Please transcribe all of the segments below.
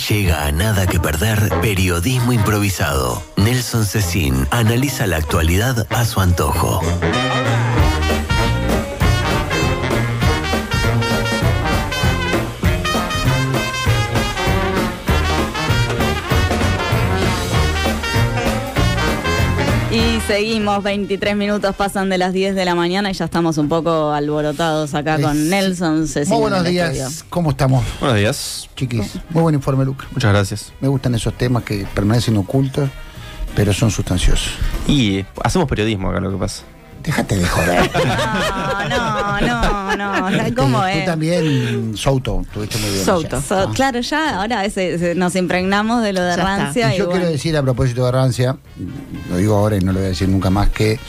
Llega a Nada que Perder, periodismo improvisado. Nelson Cecín analiza la actualidad a su antojo. Y seguimos, 23 minutos pasan de las 10 de la mañana y ya estamos un poco alborotados acá con Nelson Cecín. Muy buenos días, ¿cómo estamos? Buenos días. Chiquis, muy buen informe, Luca. Muchas gracias. Me gustan esos temas que permanecen ocultos, pero son sustanciosos. Y hacemos periodismo acá, lo que pasa. Déjate de joder. No, ¿cómo es? Tú también, Souto, estuviste muy bien. Souto. Claro, ya ahora nos impregnamos de lo de Rancia. Y yo quiero decir a propósito de Rancia, lo digo ahora y no lo voy a decir nunca más, que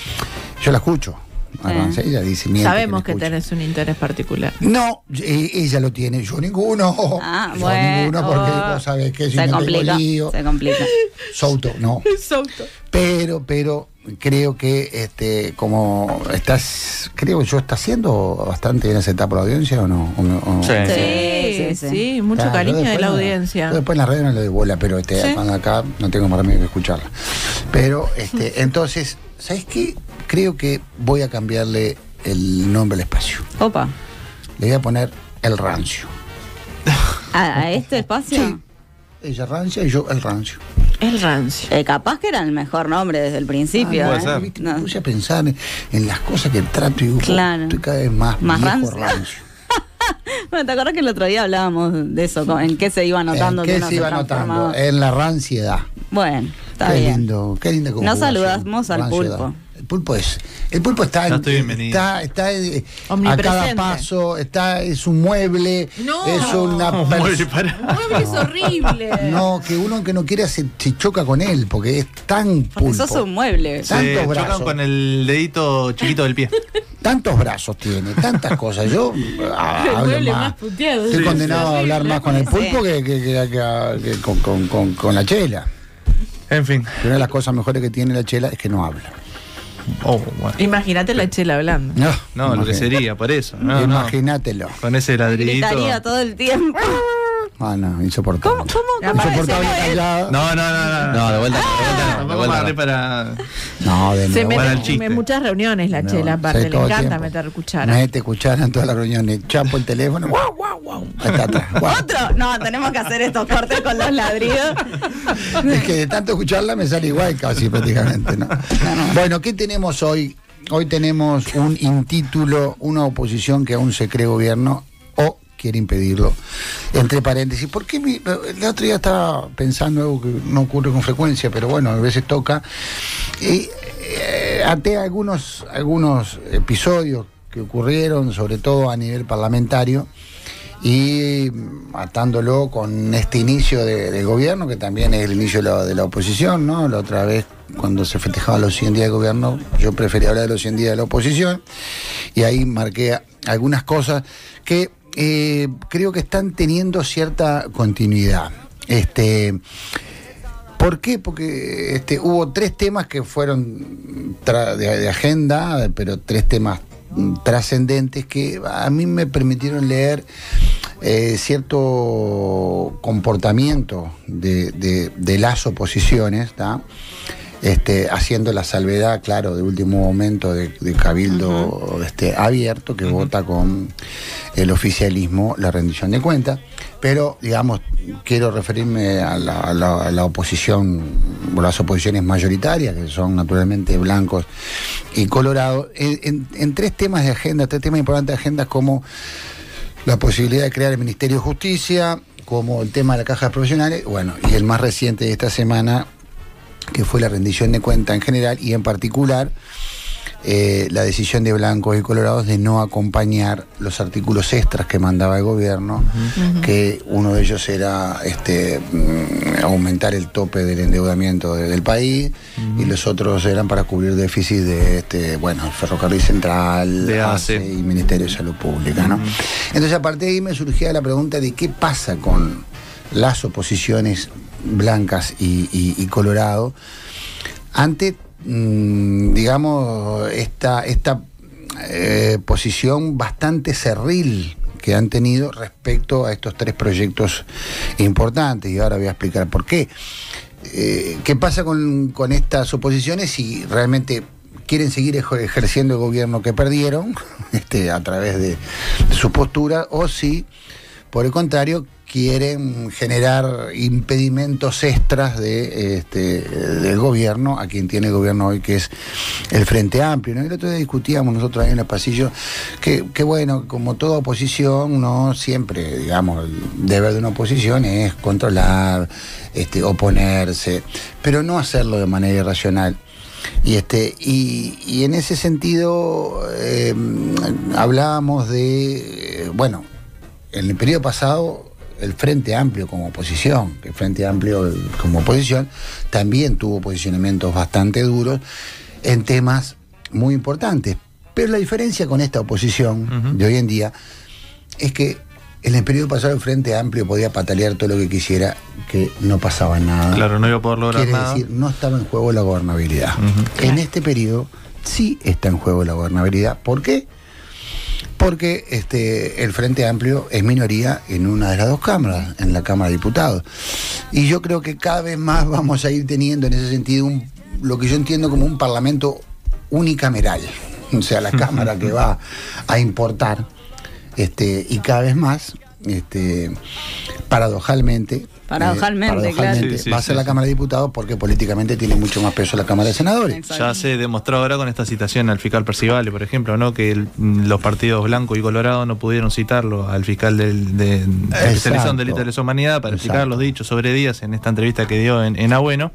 yo la escucho. A Rancia, ella dice, sabemos que tenés un interés particular. No, ella lo tiene, yo ninguno. Ninguno, porque vos sabés que si se no complica, tengo lío. se complica. Souto, no. Souto. Pero creo que como creo que yo está haciendo bastante bien esa etapa de la audiencia, ¿o no? Sí, mucho cariño de la audiencia. Después en la red no le doy bola, pero acá no tengo más remedio que escucharla. Pero entonces, ¿sabes qué? Creo que voy a cambiarle el nombre al espacio. Opa. Le voy a poner El Rancio. ¿A este espacio? Sí. Ella Rancia y yo El Rancio. El Rancio. Capaz que era el mejor nombre desde el principio. Me puse a pensar en las cosas que trato y digo, claro. Estoy cada vez más viejo rancio. Bueno, ¿te acordás que el otro día hablábamos de eso? ¿En qué se iba notando? ¿En qué se iba notando? En la ranciedad. Bueno, está bien. Qué lindo. Nos saludamos al pulpo. El pulpo está a cada paso, es un mueble, es una mueble es horrible. No, que uno que no quiere se choca con él, porque es tan pulpo. Sos un mueble. Tantos brazos. Chocan con el dedito chiquito del pie. Tantos brazos tiene, tantas cosas. Yo hablo más. Estoy condenado a hablar más con el pulpo que con la chela. En fin. Una de las cosas mejores que tiene la chela es que no habla. Bueno. Imagínate la chela hablando. No, lo que sería, por eso. Imagínatelo. Con ese ladrillito. Gritaría todo el tiempo. No, insoportable. ¿Cómo? Insoportable callado. No, de vuelta. No, de se nuevo. mete en muchas reuniones la chela, aparte, le encanta meter cuchara. Mete cuchara en todas las reuniones. Chapo el teléfono. ¡Guau! Está atrás. ¿Otro? No, tenemos que hacer estos cortes con los ladridos. Es que de tanto escucharla me sale igual casi prácticamente, ¿no? Bueno, ¿qué tenemos hoy? Hoy tenemos un intítulo, una oposición que aún se cree gobierno o quiere impedirlo. Entre paréntesis, ¿por qué el otro día estaba pensando algo que no ocurre con frecuencia, pero bueno, a veces toca, até algunos episodios que ocurrieron, sobre todo a nivel parlamentario, y atándolo con este inicio del gobierno, que también es el inicio de la oposición, ¿no? La otra vez, cuando se festejaban los 100 días de gobierno, yo prefería hablar de los 100 días de la oposición, y ahí marqué algunas cosas que creo que están teniendo cierta continuidad. ¿Por qué? Porque hubo 3 temas que fueron de agenda, pero 3 temas trascendentes que a mí me permitieron leer cierto comportamiento de las oposiciones, ¿tá? Haciendo la salvedad, claro, de último momento de cabildo abierto que vota con el oficialismo la rendición de cuentas, pero digamos quiero referirme a la oposición, o las oposiciones mayoritarias, que son naturalmente blancos y colorados, en 3 temas de agenda, 3 temas importantes de agenda, como la posibilidad de crear el Ministerio de Justicia, como el tema de las cajas profesionales, bueno, y el más reciente de esta semana, que fue la rendición de cuenta en general y en particular la decisión de blancos y colorados de no acompañar los artículos extras que mandaba el gobierno, que uno de ellos era aumentar el tope del endeudamiento del país, y los otros eran para cubrir déficit de el Ferrocarril Central, de ACE y Ministerio de Salud Pública, ¿no? Entonces a partir de ahí me surgía la pregunta de qué pasa con las oposiciones blancas y colorado ante digamos esta posición bastante cerril que han tenido respecto a estos 3 proyectos importantes, y ahora voy a explicar por qué. ¿Qué pasa con estas oposiciones si realmente quieren seguir ejerciendo el gobierno que perdieron a través de su postura, o si, por el contrario, quieren generar impedimentos extras del gobierno, a quien tiene el gobierno hoy, que es el Frente Amplio, ¿no? El otro día discutíamos nosotros ahí en el pasillo que bueno, como toda oposición, no siempre, digamos, el deber de una oposición es controlar, oponerse, pero no hacerlo de manera irracional. Y en ese sentido hablábamos de, bueno, en el periodo pasado el Frente Amplio como oposición, también tuvo posicionamientos bastante duros en temas muy importantes. Pero la diferencia con esta oposición de hoy en día es que en el periodo pasado el Frente Amplio podía patalear todo lo que quisiera, que no pasaba nada. Claro, no iba a poder lograr nada. Quiere decir, no estaba en juego la gobernabilidad. En este periodo sí está en juego la gobernabilidad. ¿Por qué? Porque el Frente Amplio es minoría en una de las 2 cámaras, en la Cámara de Diputados. Y yo creo que cada vez más vamos a ir teniendo en ese sentido lo que yo entiendo como un parlamento unicameral. O sea, la Cámara que va a importar, y cada vez más, paradojalmente, claro. Va a ser la Cámara de Diputados, porque políticamente tiene mucho más peso la Cámara de Senadores. Ya se demostró ahora con esta citación al fiscal Percivale, por ejemplo, ¿no? Que los partidos Blanco y Colorado no pudieron citarlo al fiscal de especialización de delitos de lesa humanidad para explicar los dichos sobre Díaz en esta entrevista que dio en Abueno.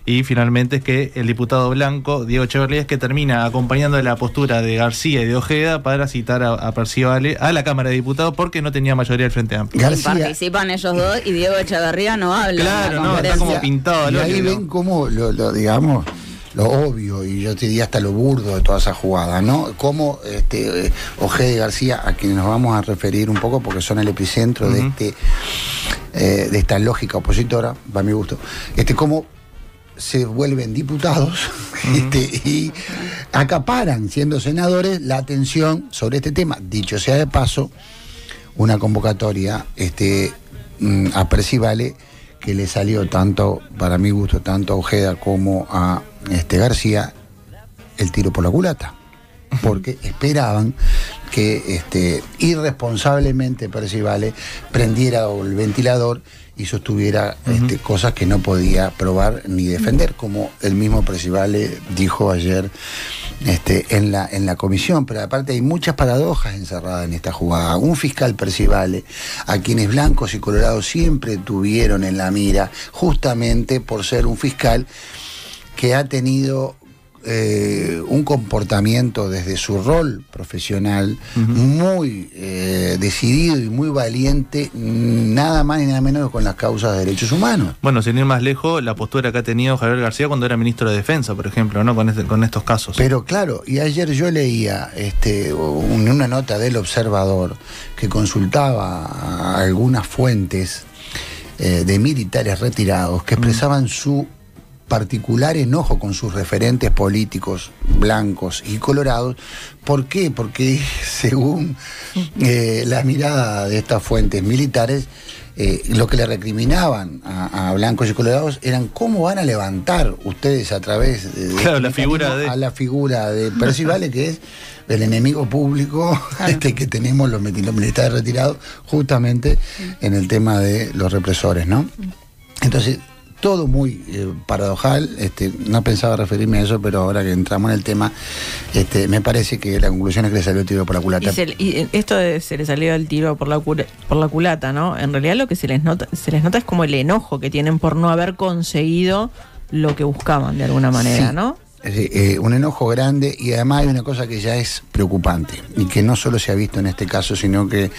Y finalmente es que el diputado blanco, Diego Echeverría, es que termina acompañando la postura de García y de Ojeda para citar a Percivale a la Cámara de Diputados, porque no tenía mayoría el Frente Amplio. Participan ellos 2 y Diego Echeverría no habla. Claro, no, está como pintado. Y ahí ven cómo, digamos, lo obvio, y yo te diría hasta lo burdo de toda esa jugada, ¿no? Cómo Ojeda y García, a quienes nos vamos a referir un poco porque son el epicentro de esta lógica opositora, para mi gusto, cómo se vuelven diputados y acaparan, siendo senadores, la atención sobre este tema. Dicho sea de paso, una convocatoria a Percivale que le salió tanto, para mi gusto, tanto a Ojeda como a García, el tiro por la culata, porque esperaban que irresponsablemente Percivale prendiera el ventilador y sostuviera cosas que no podía probar ni defender, como el mismo Percivale dijo ayer en la comisión. Pero aparte hay muchas paradojas encerradas en esta jugada. Un fiscal Percivale, a quienes blancos y colorados siempre tuvieron en la mira, justamente por ser un fiscal que ha tenido un comportamiento desde su rol profesional muy decidido y muy valiente, nada más y nada menos que con las causas de derechos humanos. Bueno, sin ir más lejos, la postura que ha tenido Javier García cuando era ministro de Defensa, por ejemplo, ¿no? Con estos casos. Pero claro, y ayer yo leía una nota del Observador que consultaba a algunas fuentes de militares retirados que expresaban su particular enojo con sus referentes políticos blancos y colorados. ¿Por qué? Porque según la mirada de estas fuentes militares, lo que le recriminaban a blancos y colorados eran cómo van a levantar ustedes a través de a la figura de Percivale, que es el enemigo público que tenemos los militares retirados, justamente en el tema de los represores, ¿no? Entonces, todo muy paradojal. No pensaba referirme a eso, pero ahora que entramos en el tema, me parece que la conclusión es que le salió el tiro por la culata. Y esto se le salió el tiro por la culata, ¿no? En realidad lo que se les nota es como el enojo que tienen por no haber conseguido lo que buscaban de alguna manera, sí, ¿no? Un enojo grande, y además hay una cosa que ya es preocupante y que no solo se ha visto en este caso, sino que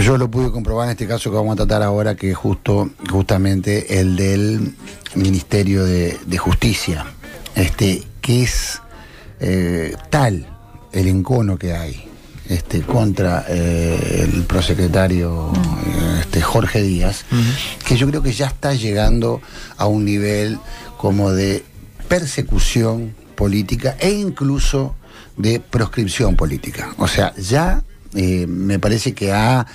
yo lo pude comprobar en este caso que vamos a tratar ahora, que es justamente el del Ministerio de Justicia, que es tal el encono que hay contra el prosecretario Jorge Díaz, que yo creo que ya está llegando a un nivel como de persecución política e incluso de proscripción política. O sea, ya me parece que ha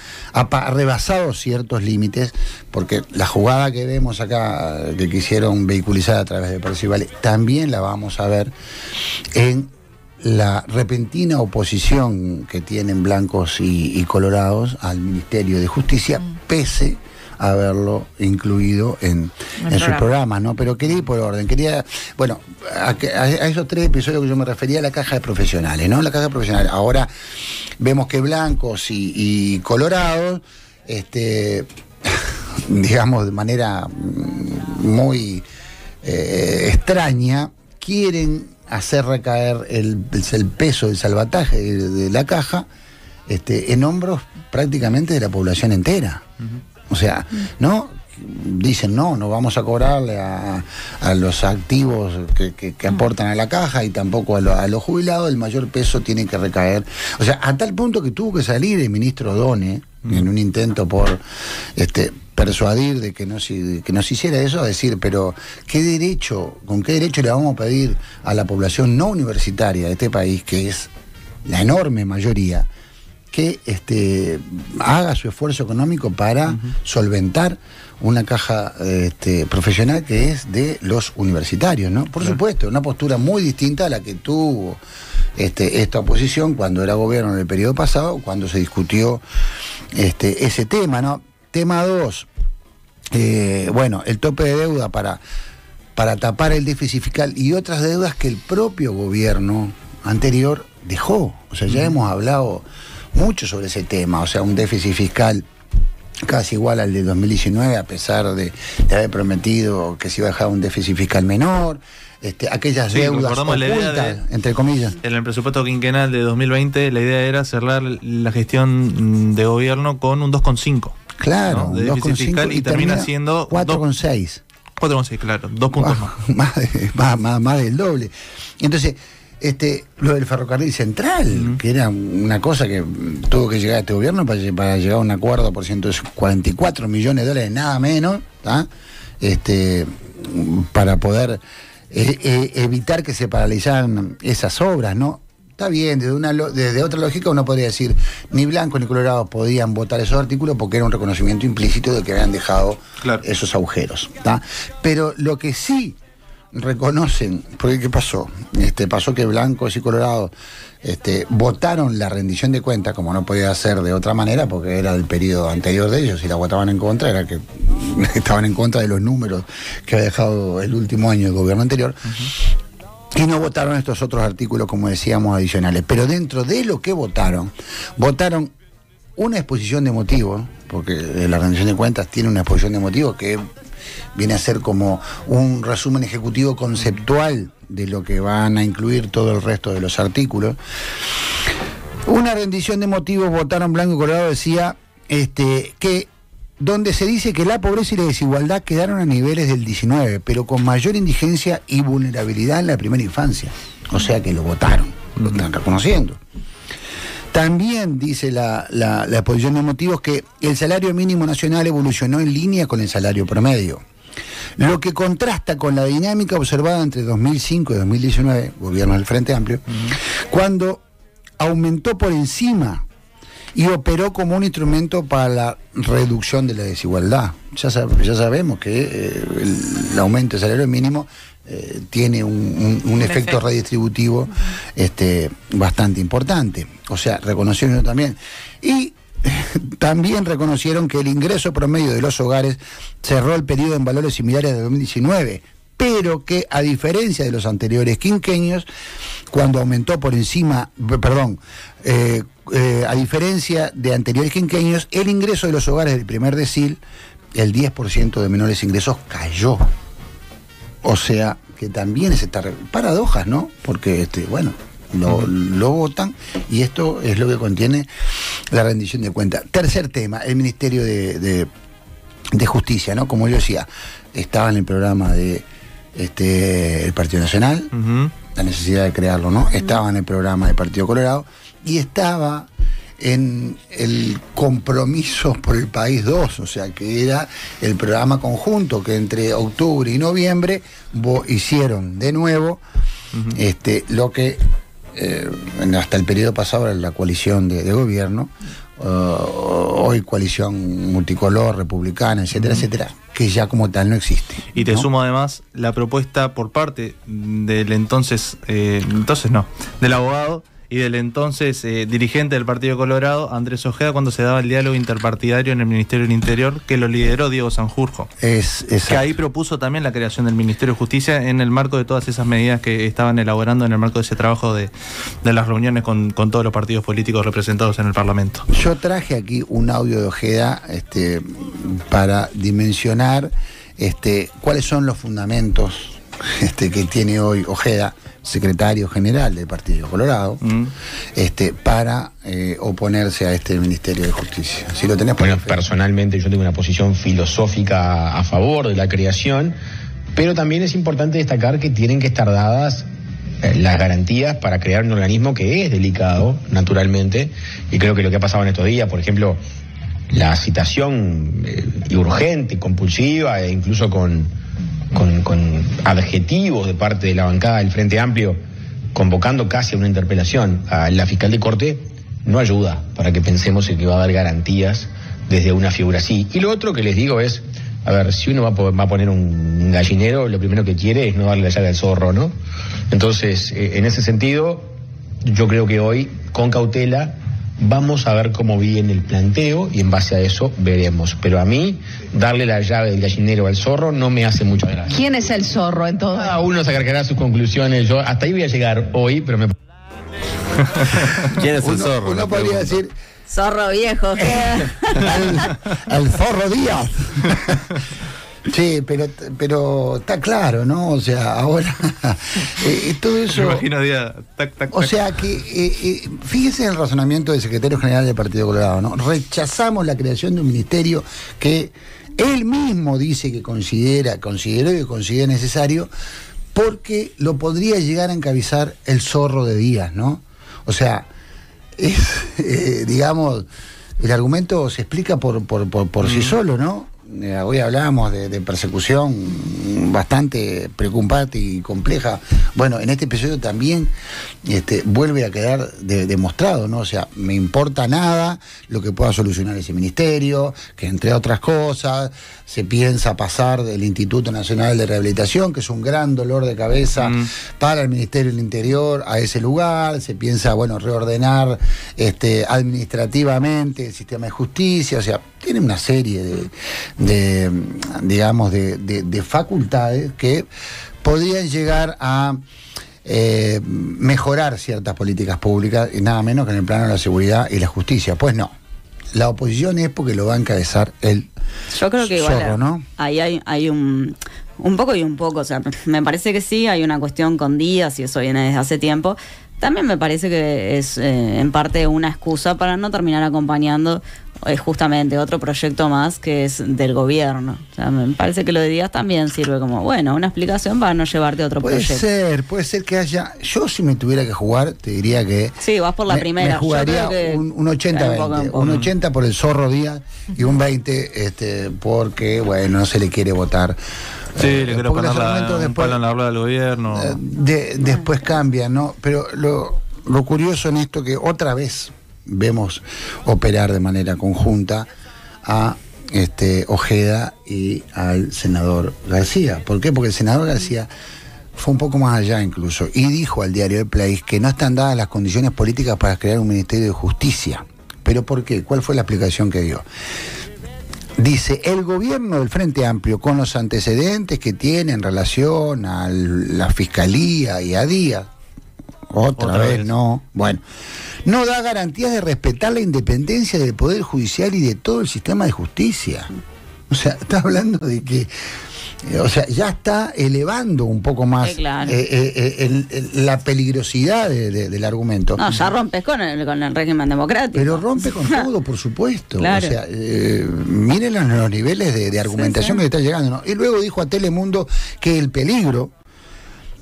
rebasado ciertos límites, porque la jugada que vemos acá, que quisieron vehiculizar a través de Percival, también la vamos a ver en la repentina oposición que tienen blancos y colorados al Ministerio de Justicia, pese a haberlo incluido en su programa, ¿no? Pero quería ir por orden, bueno, a esos 3 episodios que yo me refería, a la caja de profesionales, ¿no? La caja de profesionales. Ahora vemos que blancos y colorados, digamos de manera muy extraña, quieren hacer recaer el peso del salvataje de la caja en hombros prácticamente de la población entera. O sea, ¿no? Dicen, no vamos a cobrarle a los activos que aportan a la caja y tampoco a los jubilados, el mayor peso tiene que recaer. O sea, a tal punto que tuvo que salir el ministro O'Donnell en un intento por persuadir de que no se hiciera eso, a decir, pero ¿con qué derecho le vamos a pedir a la población no universitaria de este país, que es la enorme mayoría, que haga su esfuerzo económico para solventar una caja profesional que es de los universitarios, ¿no? Por supuesto, una postura muy distinta a la que tuvo esta oposición cuando era gobierno en el periodo pasado, cuando se discutió ese tema, ¿no? Tema 2, bueno, el tope de deuda para tapar el déficit fiscal y otras deudas que el propio gobierno anterior dejó. O sea, ya hemos hablado mucho sobre ese tema, o sea, un déficit fiscal casi igual al de 2019, a pesar de haber prometido que se iba a dejar un déficit fiscal menor, aquellas deudas ocultas, entre comillas. En el presupuesto quinquenal de 2020, la idea era cerrar la gestión de gobierno con un 2,5. Claro, ¿no? De déficit fiscal y termina siendo 4,6. 4,6, claro, 2 puntos más del doble. Entonces, lo del ferrocarril central, que era una cosa que tuvo que llegar a este gobierno para llegar a un acuerdo por 144 millones de dólares, nada menos, para poder evitar que se paralizaran esas obras, ¿no? Está bien, desde otra lógica uno podría decir, ni blancos ni colorados podían votar esos artículos porque era un reconocimiento implícito de que habían dejado esos agujeros, ¿tá? Pero lo que sí reconocen, porque ¿qué pasó? Pasó que blancos y colorados votaron la rendición de cuentas, como no podía ser de otra manera, porque era del periodo anterior de ellos, y la votaban en contra, era que estaban en contra de los números que había dejado el último año el gobierno anterior, y no votaron estos otros artículos, como decíamos, adicionales. Pero dentro de lo que votaron una exposición de motivos, porque la rendición de cuentas tiene una exposición de motivos que viene a ser como un resumen ejecutivo conceptual de lo que van a incluir todo el resto de los artículos. Una rendición de motivos, votaron blanco y colorado, decía que donde se dice que la pobreza y la desigualdad quedaron a niveles del 19, pero con mayor indigencia y vulnerabilidad en la primera infancia. O sea que lo votaron, lo están reconociendo. También dice la exposición de motivos que el salario mínimo nacional evolucionó en línea con el salario promedio, lo que contrasta con la dinámica observada entre 2005 y 2019, gobierno del Frente Amplio, cuando aumentó por encima y operó como un instrumento para la reducción de la desigualdad. Ya sabemos que el aumento del salario mínimo tiene un efecto redistributivo bastante importante. O sea, reconocieron también. Y también reconocieron que el ingreso promedio de los hogares cerró el periodo en valores similares a 2019, pero que a diferencia de los anteriores quinquenios, cuando aumentó por encima, a diferencia de anteriores quinquenios, el ingreso de los hogares del primer decil, el 10% de menores ingresos cayó. O sea, que también es esta paradojas, ¿no? Porque, lo votan y esto es lo que contiene la rendición de cuentas. Tercer tema, el Ministerio de Justicia, ¿no? Como yo decía, estaba en el programa de el Partido Nacional, la necesidad de crearlo, ¿no? Estaba en el programa del Partido Colorado y estaba en el Compromiso por el País 2, o sea que era el programa conjunto que entre octubre y noviembre hicieron de nuevo lo que hasta el periodo pasado era la coalición de gobierno, hoy coalición multicolor, republicana, etcétera, etcétera, que ya como tal no existe. Y te ¿no? sumo además la propuesta por parte del del abogado y del entonces dirigente del Partido Colorado, Andrés Ojeda, cuando se daba el diálogo interpartidario en el Ministerio del Interior, que lo lideró Diego Sanjurjo. Que ahí propuso también la creación del Ministerio de Justicia en el marco de todas esas medidas que estaban elaborando en el marco de ese trabajo de las reuniones con todos los partidos políticos representados en el Parlamento. Yo traje aquí un audio de Ojeda para dimensionar cuáles son los fundamentos que tiene hoy Ojeda, secretario general del Partido Colorado, para oponerse a este Ministerio de Justicia. Si lo tenés por bueno, personalmente yo tengo una posición filosófica a favor de la creación, pero también es importante destacar que tienen que estar dadas las garantías para crear un organismo que es delicado, naturalmente, y creo que lo que ha pasado en estos días, por ejemplo, la citación urgente, compulsiva, e incluso con adjetivos de parte de la bancada del Frente Amplio, convocando casi a una interpelación a la fiscal de Corte, no ayuda para que pensemos en que va a dar garantías desde una figura así. Y lo otro que les digo es, a ver, si uno va a poner un gallinero, lo primero que quiere es no darle la llave al zorro, ¿no? Entonces, en ese sentido, yo creo que hoy, con cautela, vamos a ver cómo viene el planteo y en base a eso veremos. Pero a mí, darle la llave del gallinero al zorro no me hace mucha gracia. ¿Quién es el zorro en todo? Cada uno sacará sus conclusiones. Yo hasta ahí voy a llegar hoy, pero me... ¿Quién es el zorro? Uno podría decir... Zorro viejo. al zorro Díaz. Sí, pero está claro, ¿no? O sea, ahora todo eso... Me imagino Díaz, tac. O sea que, fíjese en el razonamiento del secretario general del Partido Colorado, ¿no? Rechazamos la creación de un ministerio que él mismo dice que considera necesario, porque lo podría llegar a encabezar el zorro de Díaz, ¿no? O sea, digamos, el argumento se explica por sí solo, ¿no? Hoy hablábamos de persecución bastante preocupante y compleja. Bueno, en este episodio también vuelve a quedar demostrado, ¿no? O sea, me importa nada lo que pueda solucionar ese ministerio, que entre otras cosas se piensa pasar del Instituto Nacional de Rehabilitación, que es un gran dolor de cabeza para el Ministerio del Interior, a ese lugar. Se piensa, bueno, reordenar administrativamente el sistema de justicia. O sea, tiene una serie de facultades que podrían llegar a mejorar ciertas políticas públicas, y nada menos que en el plano de la seguridad y la justicia. Pues no, la oposición es porque lo va a encabezar el Yo creo que igual zorro, ¿no? ahí hay un poco y un poco. O sea, me parece que sí, hay una cuestión con Díaz y eso viene desde hace tiempo. También me parece que es en parte una excusa para no terminar acompañando justamente otro proyecto más que es del gobierno. O sea, me parece que lo de Díaz también sirve como, bueno, una explicación para no llevarte a otro proyecto. Puede ser que haya... Yo si me tuviera que jugar, te diría que... Sí, vas por la primera. Me jugaría un 80-20. Un 80 por el zorro Díaz y un 20 porque, bueno, no se le quiere votar. Sí, le quiero poner un palo en la rueda del gobierno. Después cambian, ¿no? Pero lo curioso en esto que otra vez vemos operar de manera conjunta a Ojeda y al senador García. ¿Por qué? Porque el senador García fue un poco más allá incluso y dijo al diario El País que no están dadas las condiciones políticas para crear un Ministerio de Justicia. ¿Pero por qué? ¿Cuál fue la explicación que dio? Dice, el gobierno del Frente Amplio, con los antecedentes que tiene en relación a la Fiscalía y a Díaz, otra vez no, bueno, no da garantías de respetar la independencia del Poder Judicial y de todo el sistema de justicia. O sea, está hablando de que, o sea, ya está elevando un poco más claro. la peligrosidad del argumento. No, ya rompes con el régimen democrático. Pero rompe con todo, por supuesto. Claro. O sea, miren los niveles de argumentación que le está llegando, ¿no? Y luego dijo a Telemundo que el peligro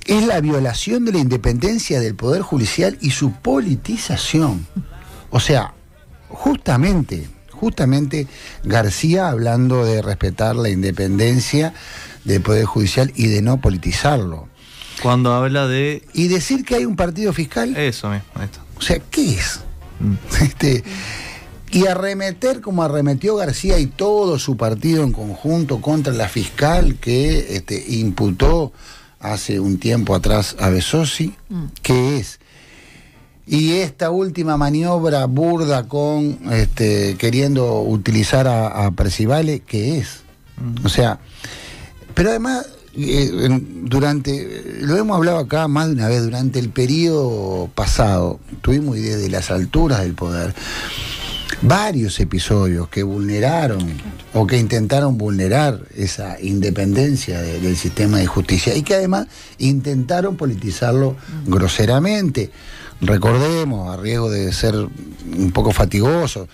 es la violación de la independencia del Poder Judicial y su politización. O sea, justamente García hablando de respetar la independencia del Poder Judicial y de no politizarlo. Cuando habla de... Y decir que hay un partido fiscal, Eso mismo, esto. o sea, ¿qué es? Y arremeter como arremetió García y todo su partido en conjunto contra la fiscal que imputó hace un tiempo atrás a Besosi, ¿qué es? Y esta última maniobra burda con queriendo utilizar a Percivale, ¿qué es? O sea, pero además, lo hemos hablado acá más de una vez, durante el periodo pasado, tuvimos desde las alturas del poder varios episodios que vulneraron o que intentaron vulnerar esa independencia del sistema de justicia y que además intentaron politizarlo groseramente. Recordemos, a riesgo de ser un poco fatigoso,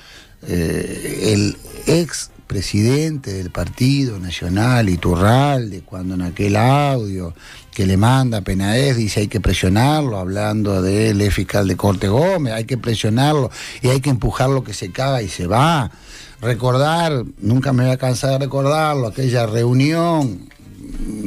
el ex presidente del Partido Nacional, Iturralde, cuando en aquel audio que le manda a Penades dice hay que presionarlo, hablando del ex fiscal de Corte Gómez, hay que presionarlo y hay que empujarlo que se caga y se va. Recordar, nunca me voy a cansar de recordarlo, aquella reunión,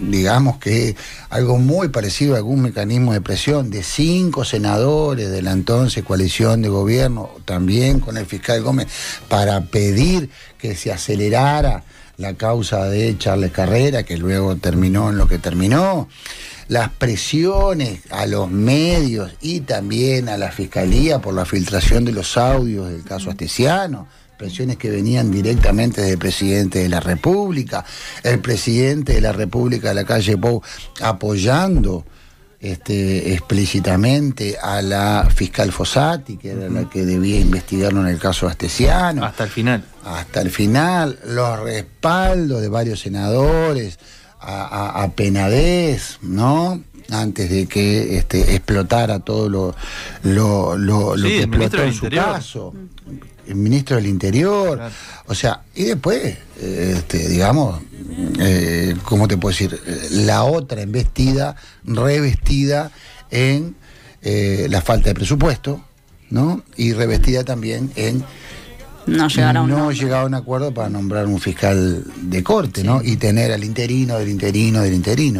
digamos que algo muy parecido a algún mecanismo de presión de 5 senadores de la entonces coalición de gobierno, también con el fiscal Gómez, para pedir que se acelerara la causa de Charles Carrera, que luego terminó en lo que terminó. Las presiones a los medios y también a la fiscalía por la filtración de los audios del caso Astesiano, presiones que venían directamente del presidente de la República, el presidente de la República de la calle Pou apoyando explícitamente a la fiscal Fossati, que era la que debía investigarlo en el caso Astesiano. Hasta el final. Hasta el final, los respaldos de varios senadores a Penades, ¿no? Antes de que explotara todo lo que explotó en su caso. El ministro del Interior, claro. O sea, y después, digamos, ¿cómo te puedo decir? La otra embestida, revestida en la falta de presupuesto, ¿no? Y revestida también en no llegar a un acuerdo para nombrar un fiscal de corte, sí, ¿no? Y tener al interino,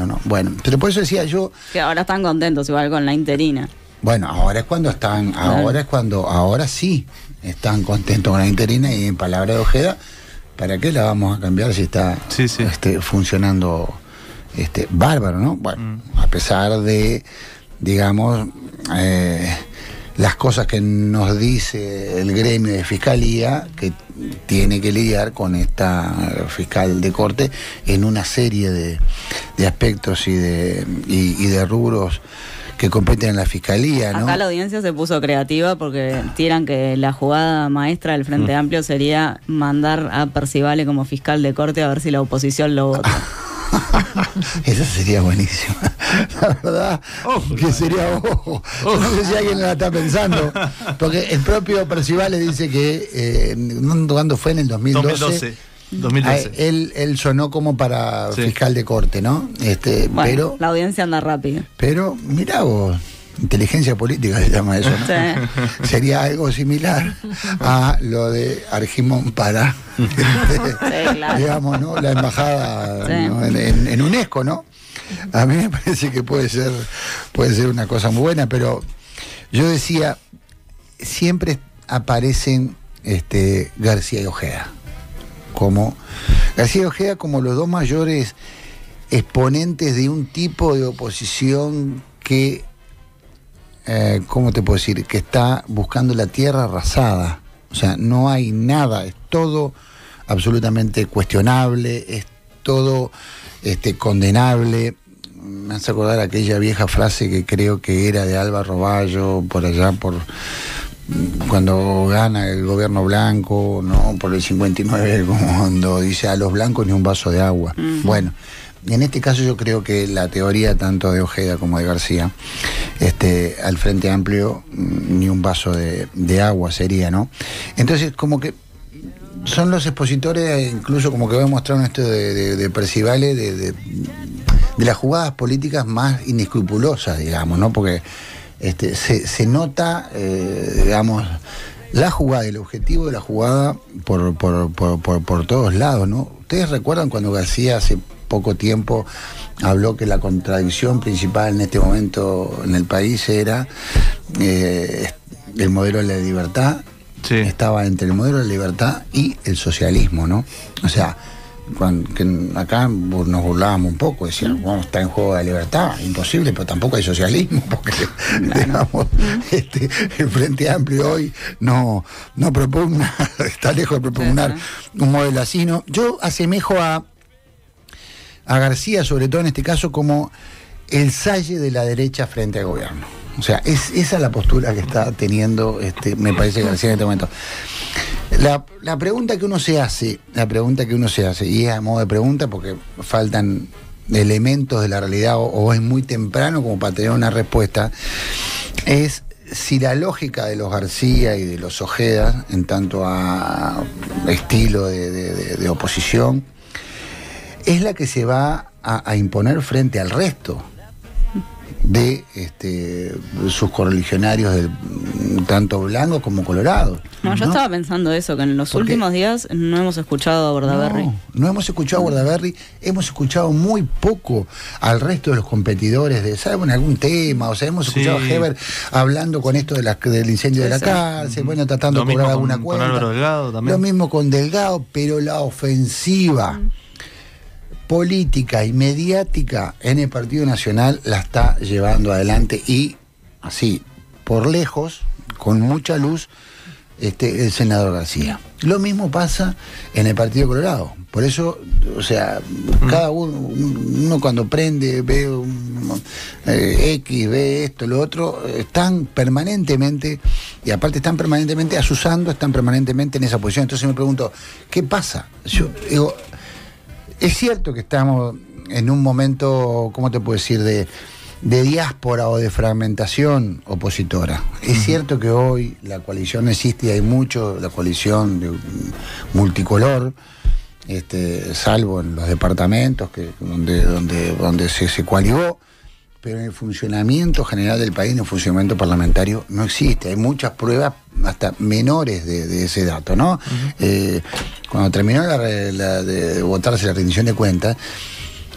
¿no? Bueno, pero por eso decía yo... Que ahora están contentos igual con la interina. Bueno, ahora es cuando están, ahora sí están contentos con la interina y en palabra de Ojeda, ¿para qué la vamos a cambiar si está funcionando bárbaro, ¿no? Bueno, a pesar de, digamos, las cosas que nos dice el gremio de fiscalía, que tiene que lidiar con esta fiscal de corte en una serie de aspectos y de rubros que competen en la fiscalía, ¿no? Acá la audiencia se puso creativa porque tiran que la jugada maestra del Frente Amplio sería mandar a Percivale como fiscal de corte a ver si la oposición lo vota. Eso sería buenísimo. La verdad, que sería no sé si alguien la está pensando, porque el propio Percivale dice que cuando fue en el 2012. Él sonó como para fiscal de corte, ¿no? Bueno, pero la audiencia anda rápido. Pero mirá vos, inteligencia política se llama eso, ¿no? Sí. Sería algo similar a lo de Argimón para claro, digamos, ¿no? La embajada, ¿no? en UNESCO, ¿no? A mí me parece que puede ser una cosa muy buena, pero yo decía, siempre aparecen García y Ojeda. Como García y Ojeda como los dos mayores exponentes de un tipo de oposición que, ¿cómo te puedo decir? Que está buscando la tierra arrasada. O sea, no hay nada, es todo absolutamente cuestionable, es todo condenable. Me hace acordar aquella vieja frase que creo que era de Álvaro Bayo, por allá, cuando gana el gobierno blanco, ¿no? Por el 59, cuando dice a los blancos ni un vaso de agua. Bueno, en este caso yo creo que la teoría tanto de Ojeda como de García, al Frente Amplio ni un vaso de agua sería, ¿no? Entonces como que son los expositores, incluso como que voy a mostrar esto de Percivale, de las jugadas políticas más inescrupulosas, digamos, ¿no? Porque se nota, digamos, la jugada, el objetivo de la jugada por todos lados, ¿no? Ustedes recuerdan cuando García hace poco tiempo habló que la contradicción principal en este momento en el país era el modelo de la libertad. Sí. Estaba entre el modelo de la libertad y el socialismo, ¿no? O sea, acá nos burlábamos un poco, decían, bueno, está en juego la libertad, imposible, pero tampoco hay socialismo, porque digamos, el Frente Amplio hoy no propugna, está lejos de propugnar un modelo así, ¿no? Yo asemejo a García, sobre todo en este caso, como el salle de la derecha frente al gobierno. O sea, esa es la postura que está teniendo, me parece, García en este momento. La pregunta que uno se hace, y es a modo de pregunta porque faltan elementos de la realidad o es muy temprano como para tener una respuesta, es si la lógica de los García y de los Ojeda, en tanto a estilo de oposición, es la que se va a imponer frente al resto de sus correligionarios, tanto blancos como colorados. No, yo estaba pensando eso, que en los últimos días no hemos escuchado a Bordaberry. No hemos escuchado a Bordaberry, hemos escuchado muy poco al resto de los competidores de, ¿saben? Algún tema, o sea, hemos escuchado a Heber hablando con esto del incendio de la cárcel, bueno, tratando de cobrar alguna cuenta. Con Álvaro Delgado también. Lo mismo con Delgado, pero la ofensiva política y mediática en el Partido Nacional la está llevando adelante y así, por lejos, con mucha luz, el senador García. Lo mismo pasa en el Partido Colorado. Por eso, o sea, cada uno cuando prende, ve X, ve esto, lo otro, están permanentemente, y aparte están permanentemente asusando, están permanentemente en esa posición. Entonces me pregunto, ¿qué pasa? Yo digo, es cierto que estamos en un momento, ¿cómo te puedo decir?, de diáspora o de fragmentación opositora. Es cierto que hoy la coalición existe y hay mucho, la coalición de multicolor, salvo en los departamentos donde se coaligó, pero en el funcionamiento general del país, en el funcionamiento parlamentario, no existe. Hay muchas pruebas hasta menores de ese dato, ¿no? Cuando terminó de votarse la rendición de cuentas,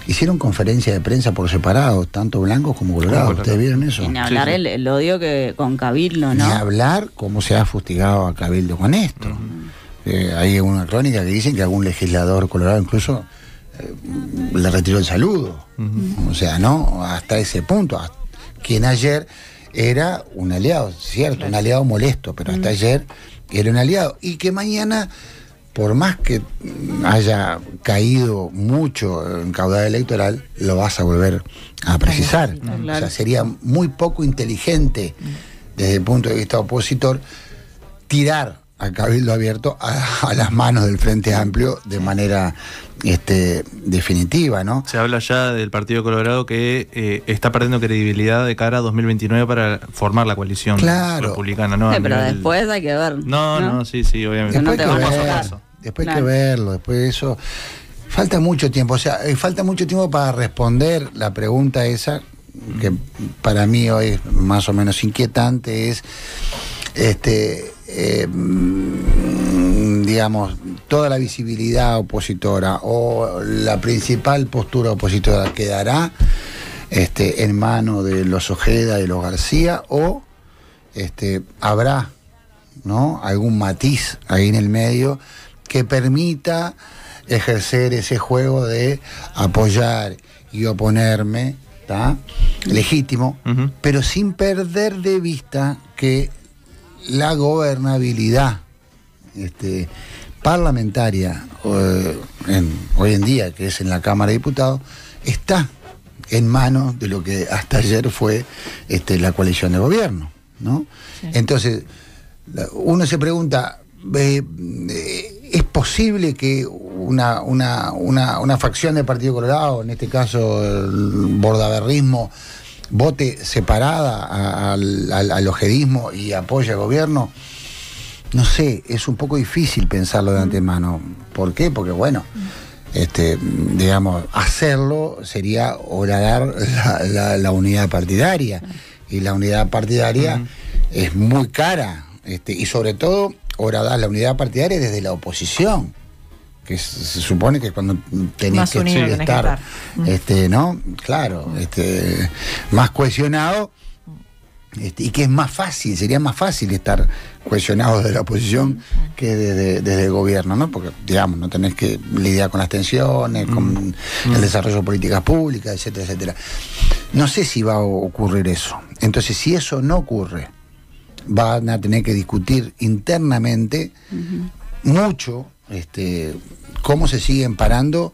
hicieron conferencia de prensa por separado, tanto blancos como colorados. ¿Ustedes vieron eso? Y ni hablar el odio que con Cabildo, ¿no? Ni hablar cómo se ha fustigado a Cabildo con esto. Hay una crónica que dicen que algún legislador colorado incluso le retiró el saludo. O sea, no, hasta ese punto. Quien ayer era un aliado, cierto, un aliado molesto, pero hasta ayer era un aliado. Y que mañana, por más que haya caído mucho en caudal electoral, lo vas a volver a precisar. Claro. O sea, sería muy poco inteligente desde el punto de vista opositor tirar a Cabildo Abierto a las manos del Frente Amplio de manera definitiva, ¿no? Se habla ya del Partido Colorado que está perdiendo credibilidad de cara a 2029 para formar la coalición republicana, ¿no? Pero después hay que ver. No, sí, obviamente. Después hay que verlo, después de eso. Falta mucho tiempo, o sea, falta mucho tiempo para responder la pregunta esa, que para mí hoy es más o menos inquietante, es digamos, toda la visibilidad opositora o la principal postura opositora quedará en manos de los Ojeda, de los García, o habrá, ¿no?, algún matiz ahí en el medio que permita ejercer ese juego de apoyar y oponerme, ¿tá?, legítimo, pero sin perder de vista que la gobernabilidad parlamentaria hoy en día, que es en la Cámara de Diputados, está en manos de lo que hasta ayer fue la coalición de gobierno, ¿no? Sí. Entonces, uno se pregunta, ¿es posible que una facción del Partido Colorado, en este caso el bordaberrismo, vote separada al ojedismo y apoye al gobierno? No sé, es un poco difícil pensarlo de antemano. ¿Por qué? Porque, bueno, digamos, hacerlo sería horadar la unidad partidaria. Y la unidad partidaria es muy cara. Y sobre todo, horadar la unidad partidaria desde la oposición. que se supone que cuando tenés Más que unido tenés que estar, estar. ¿no? Claro, más cohesionado, y que es más fácil, sería más fácil estar cohesionado de la oposición que desde el gobierno, ¿no? Porque, digamos, no tenés que lidiar con las tensiones, con el desarrollo de políticas públicas, etcétera, etcétera. No sé si va a ocurrir eso. Entonces, si eso no ocurre, van a tener que discutir internamente mucho cómo se siguen parando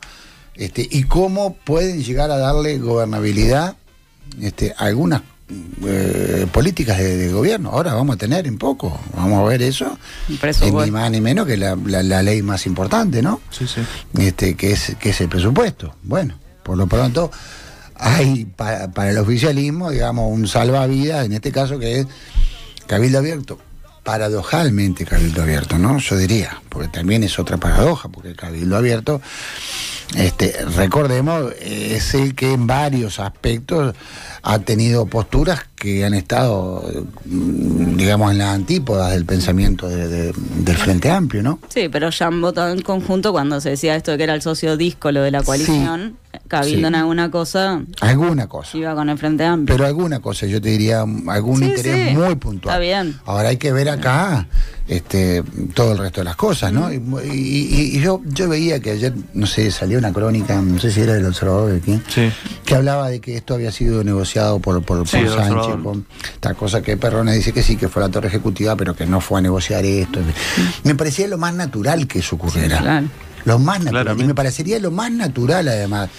y cómo pueden llegar a darle gobernabilidad a algunas políticas de gobierno. Ahora vamos a tener en poco, vamos a ver eso, ni más ni menos que la ley más importante, ¿no? Sí, sí. Que es el presupuesto. Bueno, por lo pronto hay para el oficialismo, digamos, un salvavidas, en este caso, que es Cabildo Abierto. Paradojalmente Cabildo Abierto, ¿no? Yo diría, porque también es otra paradoja, porque el Cabildo Abierto, recordemos, es el que en varios aspectos ha tenido posturas que han estado, digamos, en las antípodas del pensamiento del Frente Amplio, ¿no? Sí, pero ya han votado en conjunto cuando se decía esto de que era el socio díscolo de la coalición. Sí, Cabildo en alguna cosa iba con el Frente Amplio. Pero alguna cosa, yo te diría, algún interés muy puntual. Está bien. Ahora hay que ver acá todo el resto de las cosas, ¿no? Y yo veía que ayer, no sé, salió una crónica, no sé si era del Observador de quién, que hablaba de que esto había sido negociado por Sánchez, con esta cosa que Perrone dice que sí, que fue la torre ejecutiva, pero que no fue a negociar esto. Me parecía lo más natural que eso ocurriera. Sí, claro. Lo más natural. Y me parecería lo más natural, además,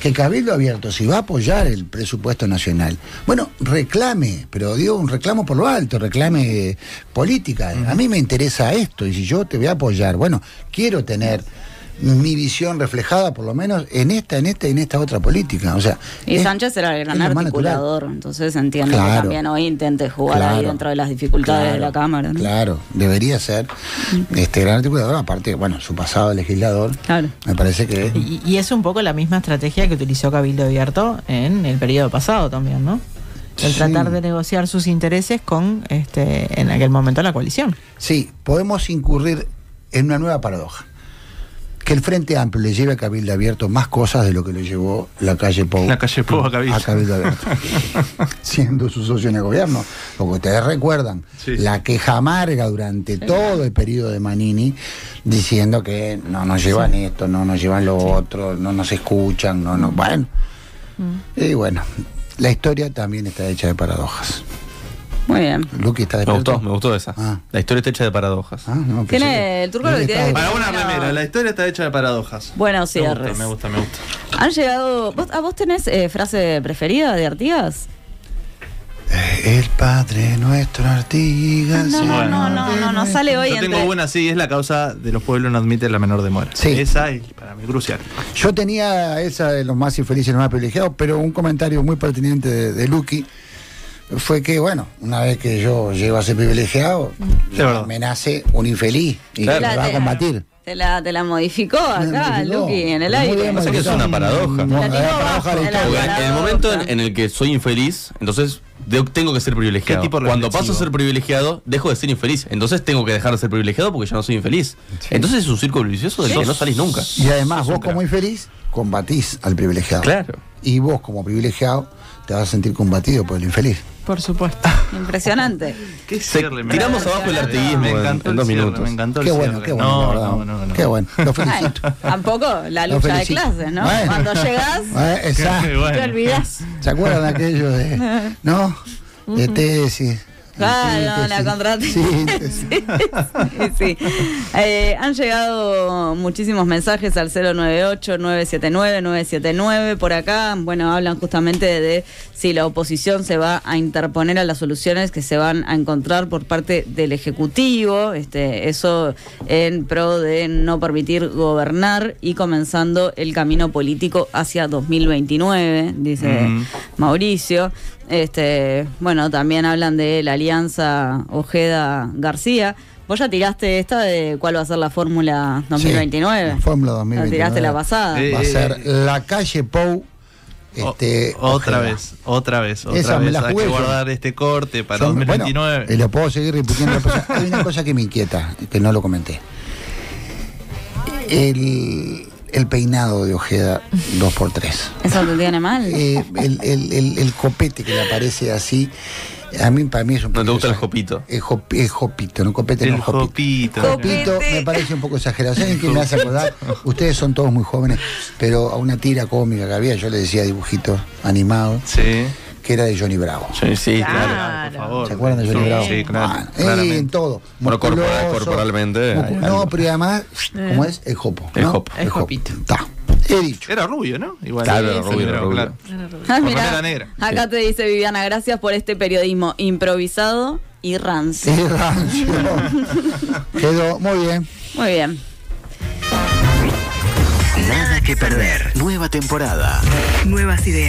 que Cabildo Abierto, si va a apoyar el presupuesto nacional, bueno, reclame, pero digo, un reclamo por lo alto, reclame política. A mí me interesa esto, y si yo te voy a apoyar, bueno, quiero tener mi visión reflejada por lo menos en esta otra política. O sea, y Sánchez era el gran articulador, entonces entiendo que también hoy intente jugar ahí dentro de las dificultades de la Cámara, ¿no? Claro, debería ser gran articulador, aparte, bueno, su pasado legislador, me parece que... Y es un poco la misma estrategia que utilizó Cabildo Abierto en el periodo pasado también, ¿no? El tratar de negociar sus intereses con, en aquel momento, la coalición. Sí, podemos incurrir en una nueva paradoja. Que el Frente Amplio le lleve a Cabildo Abierto más cosas de lo que le llevó la calle Pou. La calle Pou a Cabildo Abierto. Siendo su socio en el gobierno. Porque ustedes recuerdan la queja amarga durante todo el periodo de Manini, diciendo que no nos llevan esto, no nos llevan lo otro, no nos escuchan, bueno. Y bueno, la historia también está hecha de paradojas. Muy bien. Luqui está me gustó esa. La historia está hecha de paradojas. Tiene el turco lo que tiene. Para una remera, la historia está hecha de paradojas. Bueno, cierres. Me gusta. Han llegado. ¿Vos tenés frase preferida de Artigas? El Padre Nuestro Artigas. No, sale hoy. Yo tengo una, sí, es la causa de los pueblos no admite la menor demora. Sí. Esa es para mí crucial. Yo tenía esa de los más infelices y los más privilegiados, pero un comentario muy pertinente de Luqui fue que, bueno, una vez que yo llego a ser privilegiado, me nace un infeliz y me va a combatir. Te la modificó acá, Luqui, en el aire. Pasa que es una paradoja. En el momento en el que soy infeliz, entonces tengo que ser privilegiado. Cuando paso a ser privilegiado, dejo de ser infeliz. Entonces tengo que dejar de ser privilegiado porque ya no soy infeliz. Entonces es un círculo vicioso del que no salís nunca. Y además vos como infeliz combatís al privilegiado. Claro. Y vos como privilegiado te vas a sentir combatido por el infeliz. Por supuesto. Impresionante. Tiramos abajo el artiguismo en 2 minutos. Me encantó qué bueno, No. Qué bueno, lo felicito. Ay, tampoco la lucha de clases, ¿no? Bueno. Cuando llegás, te olvidás. ¿Se acuerdan de aquello de, no? De tesis. Claro, la contraté. Sí. Han llegado muchísimos mensajes al 098-979-979 por acá. Bueno, hablan justamente de si la oposición se va a interponer a las soluciones que se van a encontrar por parte del Ejecutivo. Eso en pro de no permitir gobernar y comenzando el camino político hacia 2029, dice Mauricio. Bueno, también hablan de la alianza Ojeda-García. Vos ya tiraste esta de cuál va a ser la fórmula 2029. Sí, la fórmula 2029. La tiraste la pasada. Va a ser la calle Pou. Otra vez. Hay que guardar este corte para 2029. Bueno, y lo puedo seguir repitiendo. Hay una cosa que me inquieta, que no lo comenté. El peinado de Ojeda 2x3. ¿Eso te tiene mal? El copete que le aparece así. Para mí es un poco. ¿No te gusta el jopito? El jopito, no copete, no jopito. Jopito me parece un poco exagerado. ¿Saben qué me hace acordar? Ustedes son todos muy jóvenes, pero a una tira cómica que había, yo le decía dibujito animado. Sí. Que era de Johnny Bravo. Sí, claro. Por favor. ¿Se acuerdan de Johnny Bravo? Sí, claro. En todo. Bueno, corporalmente. No, pero además, ¿cómo es? El jopo. El jopo. El jopito. Está. He dicho. Era rubio, ¿no? Igual. Claro, era rubio. Claro. Mirá, negra. acá te dice Viviana, gracias por este periodismo improvisado y rancio. Quedó muy bien. Muy bien. Nada que perder. Nueva temporada. Nuevas ideas.